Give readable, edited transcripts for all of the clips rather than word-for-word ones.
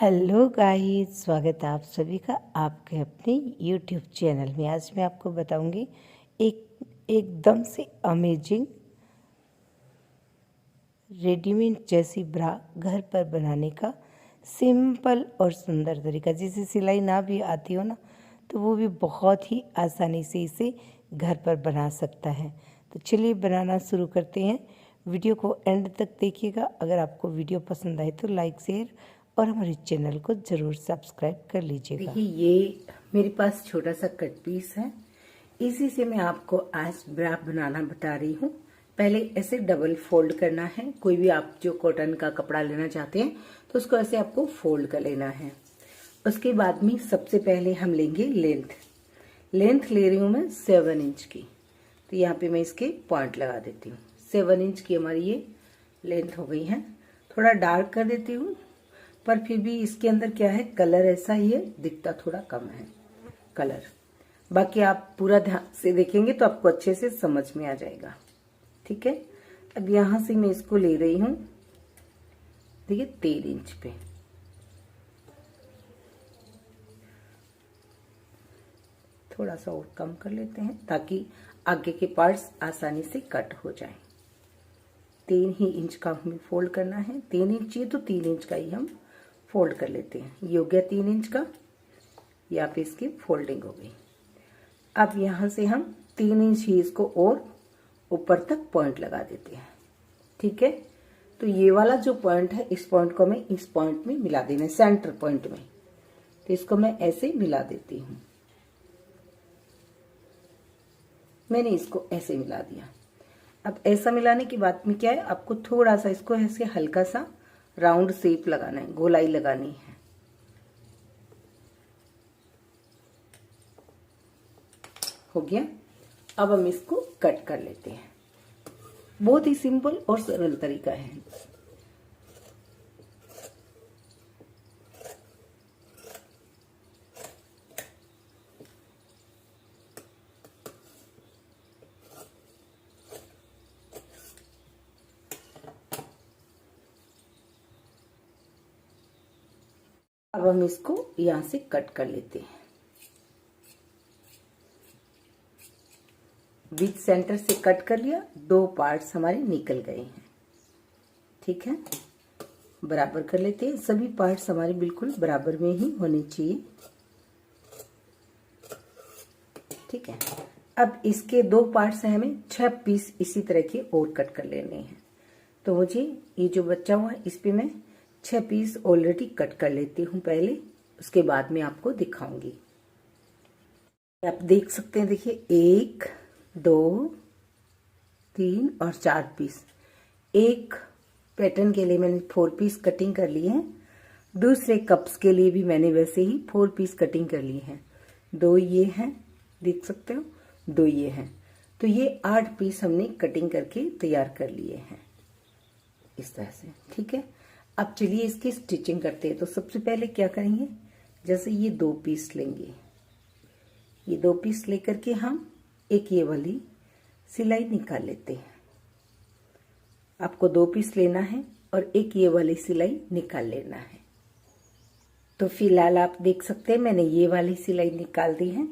Hello guys, स्वागत है आप सभी का आपके अपने यूट्यूब चैनल में। आज मैं आपको बताऊंगी एकदम से अमेजिंग रेडीमेड जैसी ब्रा घर पर बनाने का सिंपल और सुंदर तरीका। जिसे सिलाई ना भी आती हो ना, तो वो भी बहुत ही आसानी से इसे घर पर बना सकता है। तो चलिए बनाना शुरू करते हैं। वीडियो को एंड तक देखिएगा। अगर आपको वीडियो पसंद आए तो लाइक, शेयर और हमारे चैनल को ज़रूर सब्सक्राइब कर लीजिएगा। देखिए, ये मेरे पास छोटा सा कट पीस है। इसी से मैं आपको आज ब्रा बनाना बता रही हूँ। पहले ऐसे डबल फोल्ड करना है। कोई भी आप जो कॉटन का कपड़ा लेना चाहते हैं तो उसको ऐसे आपको फोल्ड कर लेना है। उसके बाद में सबसे पहले हम लेंगे लेंथ ले रही हूँ मैं 7 इंच की। तो यहाँ पे मैं इसके पॉइंट लगा देती हूँ। 7 इंच की हमारी ये लेंथ हो गई है। थोड़ा डार्क कर देती हूँ, पर फिर भी इसके अंदर क्या है, कलर ऐसा ही है, दिखता थोड़ा कम है कलर। बाकी आप पूरा ध्यान से देखेंगे तो आपको अच्छे से समझ में आ जाएगा। ठीक है, अब यहां से मैं इसको ले रही हूं, देखिए 13 इंच पे। थोड़ा सा और कम कर लेते हैं ताकि आगे के पार्ट्स आसानी से कट हो जाए। 3 ही इंच का हमें फोल्ड करना है। 3 इंच चाहिए तो 3 इंच का ही हम फोल्ड कर लेते हैं। ये हो गया 3 इंच का। यहाँ पे इसकी फोल्डिंग हो गई। अब यहाँ से हम 3 इंच ही इसको और ऊपर तक पॉइंट लगा देते हैं। ठीक है, तो ये वाला जो पॉइंट है, इस पॉइंट को मैं इस पॉइंट में मिला देना है, सेंटर पॉइंट में। तो इसको मैं ऐसे मिला देती हूँ। मैंने इसको ऐसे मिला दिया। अब ऐसा मिलाने के बाद में क्या है, आपको थोड़ा सा इसको ऐसे हल्का सा राउंड शेप लगाना है, गोलाई लगानी है। हो गया। अब हम इसको कट कर लेते हैं। बहुत ही सिंपल और सरल तरीका है। अब हम इसको यहां से कट कर लेते हैं। बीच सेंटर से कट कर लिया। 2 पार्ट्स हमारे निकल गए हैं। ठीक है, बराबर कर लेते हैं। सभी पार्ट्स हमारे बिल्कुल बराबर में ही होने चाहिए। ठीक है, अब इसके 2 पार्ट्स हैं, हमें 6 पीस इसी तरह के और कट कर लेने हैं। तो मुझे ये जो बचा हुआ है, इस पे मैं 6 पीस ऑलरेडी कट कर लेती हूँ पहले। उसके बाद में आपको दिखाऊंगी। आप देख सकते हैं, देखिए 1 2 3 और 4 पीस। एक पैटर्न के लिए मैंने 4 पीस कटिंग कर लिए हैं। दूसरे कप्स के लिए भी मैंने वैसे ही 4 पीस कटिंग कर लिए हैं। 2 ये हैं, देख सकते हो, 2 ये हैं। तो ये 8 पीस हमने कटिंग करके तैयार कर लिए हैं इस तरह से। ठीक है, अब चलिए इसकी स्टिचिंग करते हैं। तो सबसे पहले क्या करेंगे, जैसे ये 2 पीस लेंगे, ये 2 पीस लेकर के हम एक ये वाली सिलाई निकाल लेते हैं। आपको 2 पीस लेना है और एक ये वाली सिलाई निकाल लेना है। तो फिलहाल आप देख सकते हैं मैंने ये वाली सिलाई निकाल दी है।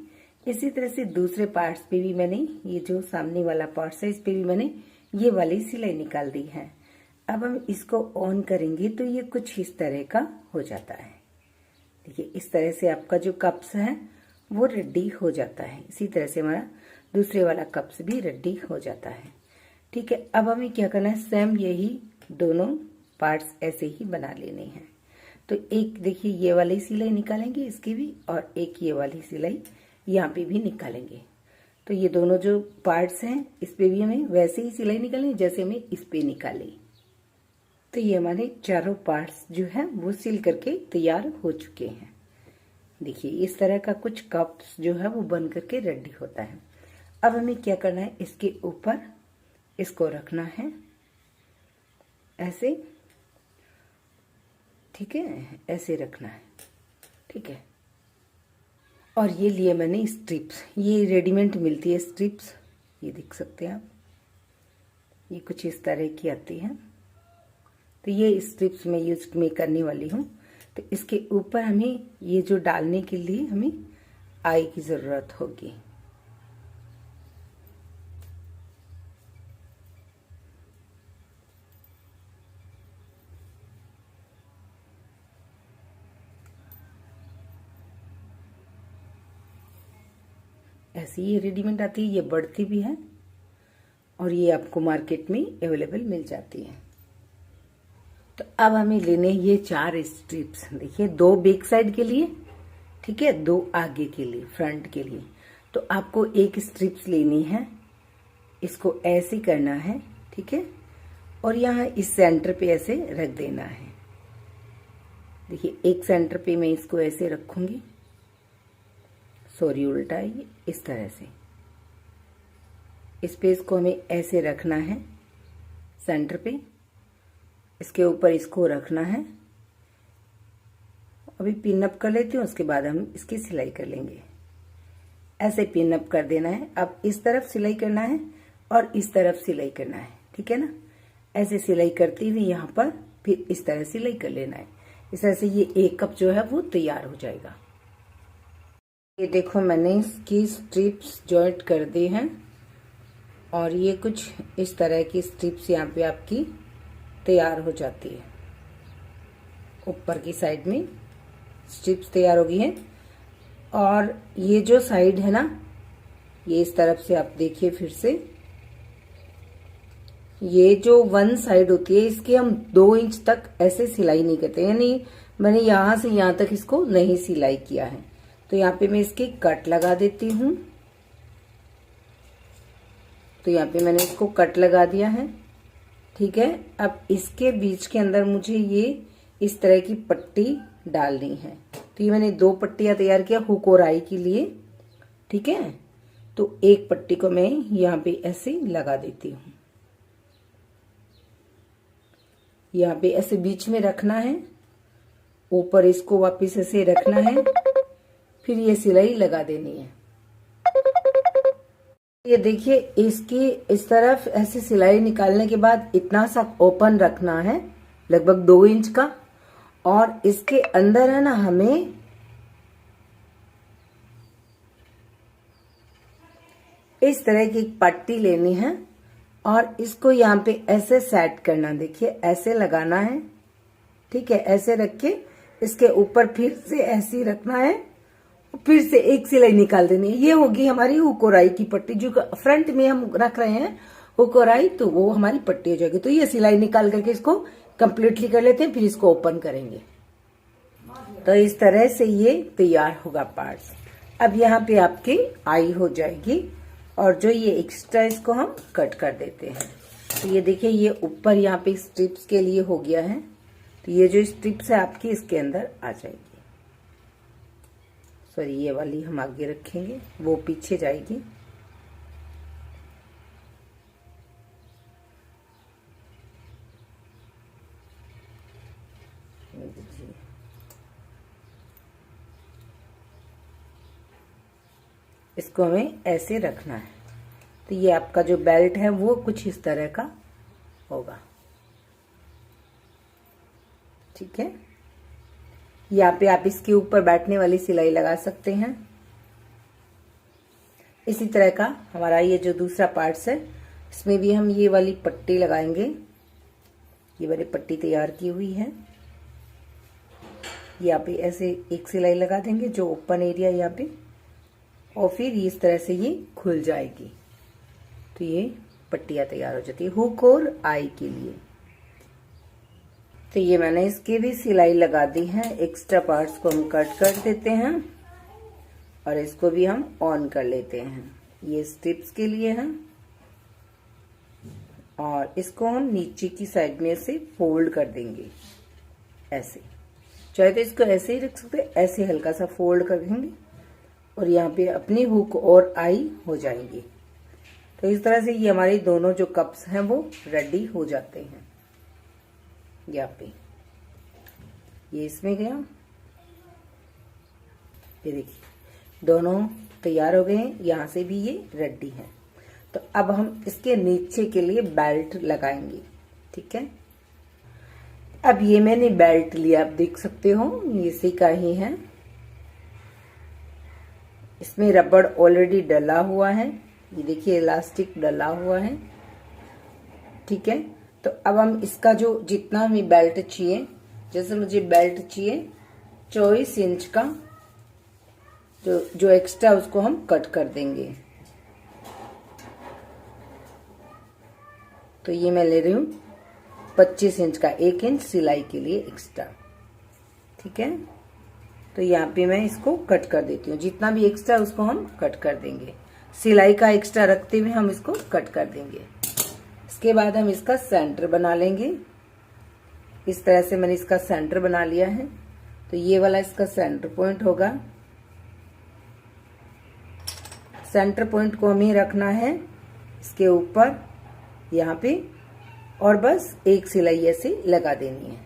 इसी तरह से दूसरे पार्ट्स पे भी मैंने, ये जो सामने वाला पार्ट्स है, इस पे भी मैंने ये वाली सिलाई निकाल दी है। अब हम इसको ऑन करेंगे तो ये कुछ इस तरह का हो जाता है। देखिए, इस तरह से आपका जो कप्स है वो रेडी हो जाता है। इसी तरह से हमारा दूसरे वाला कप्स भी रेडी हो जाता है। ठीक है, अब हमें क्या करना है, सेम यही दोनों पार्ट्स ऐसे ही बना लेने हैं। तो एक देखिए ये वाली सिलाई निकालेंगे इसकी भी, और एक ये वाली सिलाई यहाँ पे भी निकालेंगे। तो ये दोनों जो पार्ट्स हैं, इस पे भी हमें वैसे ही सिलाई निकालेंगे जैसे हमें इस पे निकाली। तो ये हमारे चारों पार्ट्स जो है वो सिल करके तैयार हो चुके हैं। देखिए, इस तरह का कुछ कप्स जो है वो बन करके रेडी होता है। अब हमें क्या करना है, इसके ऊपर इसको रखना है ऐसे। ठीक है, ऐसे रखना है। ठीक है, और ये लिए मैंने स्ट्रिप्स, ये रेडीमेड मिलती है स्ट्रिप्स, ये देख सकते हैं आप, ये कुछ इस तरह की आती है। तो ये स्ट्रिप्स मैं यूज में करने वाली हूँ। तो इसके ऊपर हमें ये जो डालने के लिए हमें आई की ज़रूरत होगी। ऐसी ये रेडीमेड आती है, ये बढ़ती भी है और ये आपको मार्केट में अवेलेबल मिल जाती है। तो अब हमें लेने ये 4 स्ट्रिप्स, देखिए 2 बैक साइड के लिए, ठीक है, 2 आगे के लिए, फ्रंट के लिए। तो आपको एक स्ट्रिप्स लेनी है, इसको ऐसे करना है, ठीक है, और यहाँ इस सेंटर पे ऐसे रख देना है। देखिए एक सेंटर पे मैं इसको ऐसे रखूंगी, सॉरी उल्टा है ये, इस तरह से इस पे इसको हमें ऐसे रखना है सेंटर पे, इसके ऊपर इसको रखना है। अभी पिन अप कर लेती हूँ, उसके बाद हम इसकी सिलाई कर लेंगे। ऐसे पिन अप कर देना है। अब इस तरफ सिलाई करना है और इस तरफ सिलाई करना है, ठीक है ना। ऐसे सिलाई करती हुई यहाँ पर फिर इस तरह सिलाई कर लेना है। इस तरह से ये 1 कप जो है वो तैयार हो जाएगा। ये देखो मैंने इसकी स्ट्रिप्स जॉइंट कर दी हैं और ये कुछ इस तरह की स्ट्रिप्स यहाँ पे आपकी तैयार हो जाती है। ऊपर की साइड में स्ट्रिप्स तैयार हो गई हैं और ये जो साइड है ना, ये इस तरफ से आप देखिए फिर से, ये जो 1 साइड होती है इसकी हम 2 इंच तक ऐसे सिलाई नहीं करते, यानी मैंने यहां से यहां तक इसको नहीं सिलाई किया है। तो यहाँ पे मैं इसकी कट लगा देती हूँ। तो यहाँ पे मैंने इसको कट लगा दिया है, ठीक है। अब इसके बीच के अंदर मुझे ये इस तरह की पट्टी डालनी है। तो ये मैंने 2 पट्टियां तैयार किया हुक और आई के लिए, ठीक है। तो एक पट्टी को मैं यहाँ पे ऐसे लगा देती हूँ, यहाँ पे ऐसे बीच में रखना है, ऊपर इसको वापस ऐसे रखना है, फिर ये सिलाई लगा देनी है। ये देखिए इसकी इस तरफ ऐसे सिलाई निकालने के बाद इतना सा ओपन रखना है, लगभग 2 इंच का, और इसके अंदर है ना हमें इस तरह की एक पट्टी लेनी है और इसको यहाँ पे ऐसे सेट करना। देखिए ऐसे लगाना है, ठीक है। ऐसे रख के इसके ऊपर फिर से ऐसे ही रखना है, फिर से एक सिलाई निकाल देनी है। ये होगी हमारी हुक और आई की पट्टी, जो फ्रंट में हम रख रहे हैं हुक और आई, तो वो हमारी पट्टी हो जाएगी। तो ये सिलाई निकाल करके इसको कंप्लीटली कर लेते हैं, फिर इसको ओपन करेंगे। तो इस तरह से ये तैयार होगा पार्ट्स। अब यहाँ पे आपकी आई हो जाएगी और जो ये एक्स्ट्रा इसको हम कट कर देते हैं। तो ये देखिए ये ऊपर यहाँ पे स्ट्रिप्स के लिए हो गया है। तो ये जो स्ट्रिप्स है आपकी इसके अंदर आ जाएगी। सॉरी ये वाली हम आगे रखेंगे, वो पीछे जाएगी। इसको हमें ऐसे रखना है। तो ये आपका जो बेल्ट है वो कुछ इस तरह का होगा, ठीक है। यहाँ पे आप इसके ऊपर बैठने वाली सिलाई लगा सकते हैं। इसी तरह का हमारा ये जो दूसरा पार्ट्स है, इसमें भी हम ये वाली पट्टी लगाएंगे। ये वाली पट्टी तैयार की हुई है, यहाँ पे ऐसे एक सिलाई लगा देंगे जो ओपन एरिया यहाँ पे, और फिर इस तरह से ये खुल जाएगी। तो ये पट्टियां तैयार हो जाती है हुक और आई के लिए। तो ये मैंने इसकी भी सिलाई लगा दी है। एक्स्ट्रा पार्ट्स को हम कट कर देते हैं और इसको भी हम ऑन कर लेते हैं। ये स्ट्रिप्स के लिए है और इसको हम नीचे की साइड में से फोल्ड कर देंगे ऐसे। चाहे तो इसको ऐसे ही रख सकते, ऐसे हल्का सा फोल्ड कर देंगे और यहाँ पे अपनी हुक और आई हो जाएंगी। तो इस तरह से ये हमारे दोनों जो कप्स हैं वो रेडी हो जाते हैं। यहाँ पे ये इसमें गया, ये देखिए दोनों तैयार हो गए हैं। यहाँ से भी ये रेडी है। तो अब हम इसके नीचे के लिए बेल्ट लगाएंगे, ठीक है। अब ये मैंने बेल्ट लिया, आप देख सकते हो इसी का ही है। इसमें रबड़ ऑलरेडी डला हुआ है, ये देखिए इलास्टिक डला हुआ है, ठीक है। तो अब हम इसका जो जितना भी बेल्ट चाहिए, जैसे मुझे बेल्ट चाहिए 24 इंच का, जो एक्स्ट्रा उसको हम कट कर देंगे। तो ये मैं ले रही हूँ 25 इंच का, 1 इंच सिलाई के लिए एक्स्ट्रा, ठीक है। तो यहाँ पे मैं इसको कट कर देती हूँ, जितना भी एक्स्ट्रा उसको हम कट कर देंगे, सिलाई का एक्स्ट्रा रखते हुए हम इसको कट कर देंगे। इसके बाद हम इसका सेंटर बना लेंगे। इस तरह से मैंने इसका सेंटर बना लिया है। तो ये वाला इसका सेंटर पॉइंट होगा। सेंटर पॉइंट को हमें रखना है इसके ऊपर यहाँ पे, और बस एक सिलाई ऐसे लगा देनी है।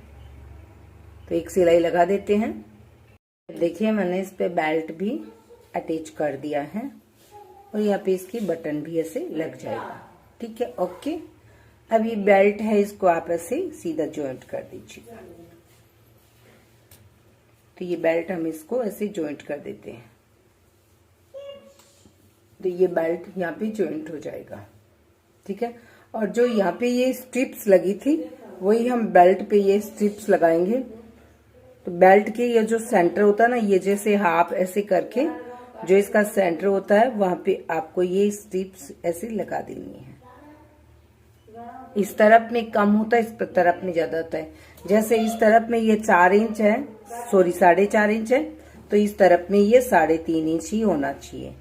तो एक सिलाई लगा देते हैं। देखिए मैंने इस पे बेल्ट भी अटैच कर दिया है, और यहाँ पे इसकी बटन भी ऐसे लग जाएगा, ठीक है, ओके। अब ये बेल्ट है, इसको आप ऐसे सीधा जॉइंट कर दीजिएगा। तो ये बेल्ट हम इसको ऐसे जॉइंट कर देते हैं। तो ये बेल्ट यहाँ पे जॉइंट हो जाएगा, ठीक है। और जो यहाँ पे ये स्ट्रिप्स लगी थी, वही हम बेल्ट पे ये स्ट्रिप्स लगाएंगे। तो बेल्ट के ये जो सेंटर होता है ना, ये जैसे हाफ ऐसे करके जो इसका सेंटर होता है, वहां पे आपको ये स्ट्रिप्स ऐसे लगा देनी है। इस तरफ में कम होता है, इस तरफ में ज्यादा होता है। जैसे इस तरफ में ये 4 इंच है, सॉरी 4.5 इंच है, तो इस तरफ में ये 3.5 इंच ही होना चाहिए।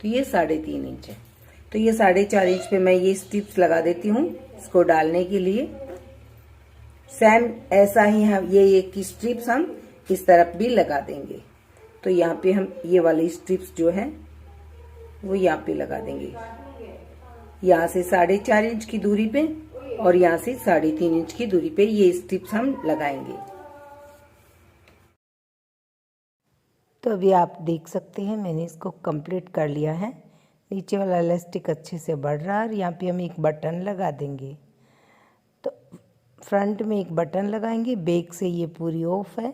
तो ये 3.5 इंच है। तो ये 4.5 इंच पे मैं ये स्ट्रिप्स लगा देती हूँ इसको डालने के लिए। सेम ऐसा ही हम ये एक स्ट्रिप्स हम इस तरफ भी लगा देंगे। तो यहाँ पे हम ये वाली स्ट्रिप्स जो है वो यहाँ पे लगा देंगे, यहाँ से 4.5 इंच की दूरी पे, और यहाँ से 3.5 इंच की दूरी पे ये स्ट्रिप्स हम लगाएंगे। तो अभी आप देख सकते हैं मैंने इसको कंप्लीट कर लिया है। नीचे वाला इलास्टिक अच्छे से बढ़ रहा है, और यहाँ पे हम एक बटन लगा देंगे। तो फ्रंट में एक बटन लगाएंगे, बैक से ये पूरी ऑफ है,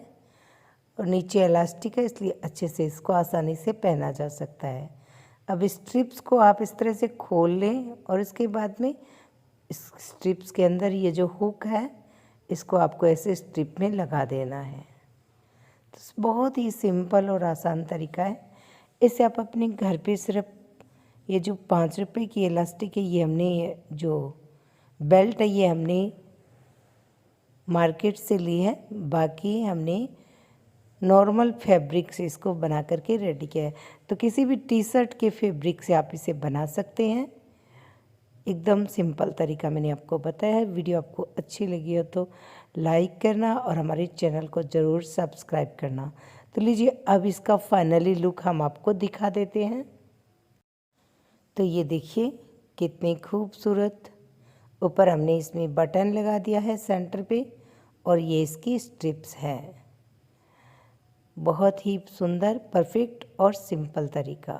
और नीचे इलास्टिक है, इसलिए अच्छे से इसको आसानी से पहना जा सकता है। अब स्ट्रिप्स को आप इस तरह से खोल लें, और इसके बाद में इस स्ट्रिप्स के अंदर ये जो हुक है, इसको आपको ऐसे स्ट्रिप में लगा देना है। तो बहुत ही सिंपल और आसान तरीका है। इसे आप अपने घर पे सिर्फ ये जो 5 रुपए की इलास्टिक है, ये हमने जो बेल्ट है ये हमने मार्केट से ली है, बाकी हमने नॉर्मल फैब्रिक से इसको बना करके रेडी किया है। तो किसी भी टी शर्ट के फैब्रिक से आप इसे बना सकते हैं। एकदम सिंपल तरीका मैंने आपको बताया है। वीडियो आपको अच्छी लगी हो तो लाइक करना, और हमारे चैनल को ज़रूर सब्सक्राइब करना। तो लीजिए अब इसका फाइनली लुक हम आपको दिखा देते हैं। तो ये देखिए कितनी खूबसूरत, ऊपर हमने इसमें बटन लगा दिया है सेंटर पे, और ये इसकी स्ट्रिप्स है। बहुत ही सुंदर, परफेक्ट और सिंपल तरीका।